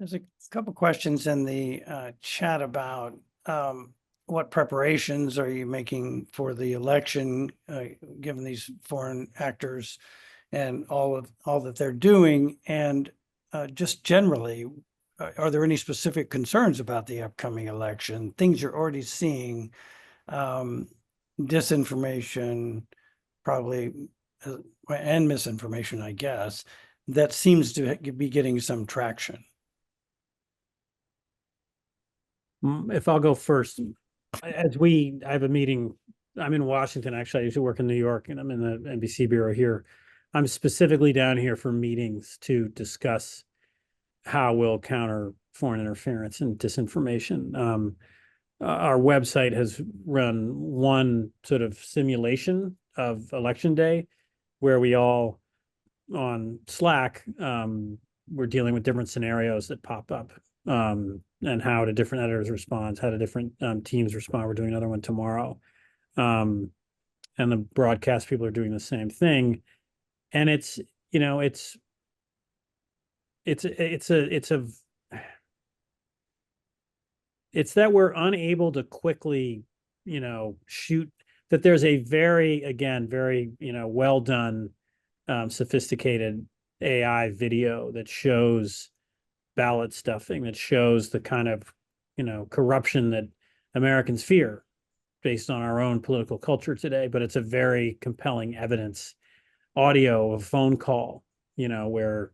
There's a couple questions in the chat about what preparations are you making for the election, given these foreign actors and all that they're doing, and just generally, are there any specific concerns about the upcoming election? Things you're already seeing, disinformation, probably, and misinformation, I guess, that seems to be getting some traction. If I'll go first, I have a meeting. I'm in Washington, actually. I usually work in New York, and I'm in the NBC bureau here. I'm specifically down here for meetings to discuss how we'll counter foreign interference and disinformation. Our website has run one sort of simulation of election day where we all on Slack, we're dealing with different scenarios that pop up. And how do different editors respond, how do different teams respond. We're doing another one tomorrow. And the broadcast people are doing the same thing. And it's that we're unable to quickly, shoot, that there's a very, well done, sophisticated AI video that shows ballot stuffing, that shows the kind of corruption that Americans fear based on our own political culture today. But it's a very compelling evidence audio of a phone call, where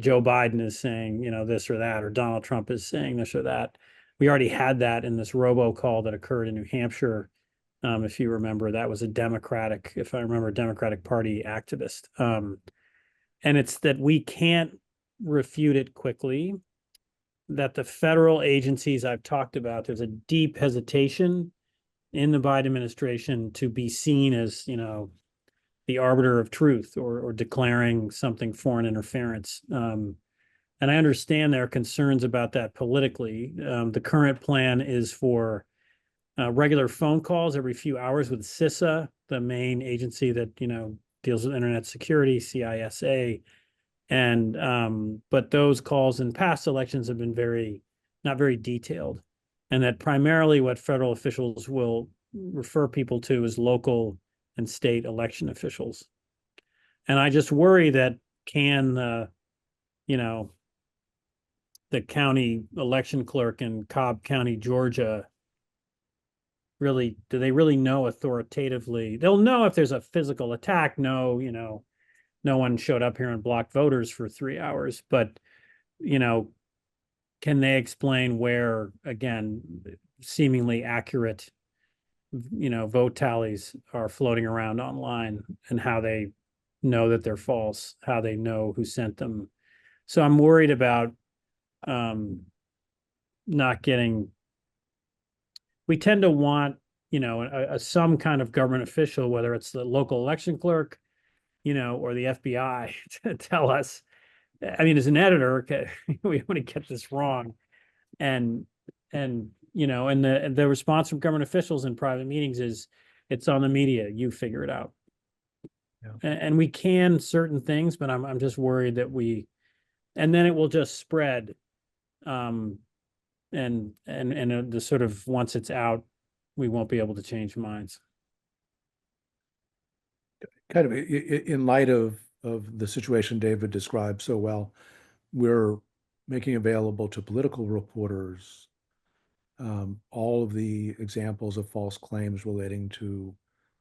Joe Biden is saying this or that, or Donald Trump is saying this or that. We already had that in this robocall that occurred in New Hampshire. If you remember, that was a Democratic Party activist. And it's that we can't refute it quickly, that the federal agencies I've talked about, there's a deep hesitation in the Biden administration to be seen as, the arbiter of truth or declaring something foreign interference. And I understand there are concerns about that politically. The current plan is for regular phone calls every few hours with CISA, the main agency that, deals with internet security, CISA. And but those calls in past elections have been not very detailed, and that primarily what federal officials will refer people to is local and state election officials. And I just worry that the county election clerk in Cobb County, Georgia, do they really know authoritatively? They'll know if there's a physical attack. No one showed up here and blocked voters for 3 hours, but, can they explain where, again, seemingly accurate, vote tallies are floating around online, and how they know that they're false, how they know who sent them. So I'm worried about not getting, we tend to want, some kind of government official, whether it's the local election clerk, or the FBI, to tell us. I mean, as an editor, we want to get this wrong, and the response from government officials in private meetings is, it's on the media, you figure it out. Yeah. And we can certain things, but I'm just worried that and then it will just spread, and the sort of, once it's out, we won't be able to change minds. Kind of in light of the situation David described so well, we're making available to political reporters all of the examples of false claims relating to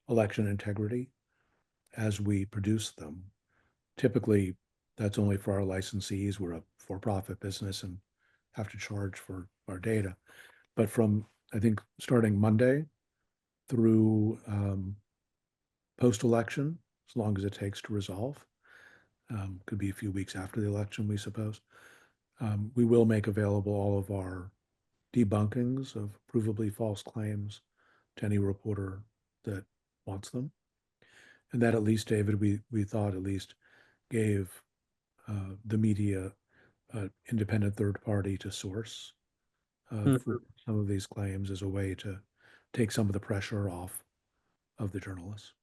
election integrity as we produce them. Typically, that's only for our licensees. We're a for-profit business and have to charge for our data. But from, I think, starting Monday through post-election, as long as it takes to resolve, could be a few weeks after the election, we suppose, we will make available all of our debunkings of provably false claims to any reporter that wants them. And that, at least, David, we thought at least gave the media an independent third party to source for some of these claims, as a way to take some of the pressure off of the journalists.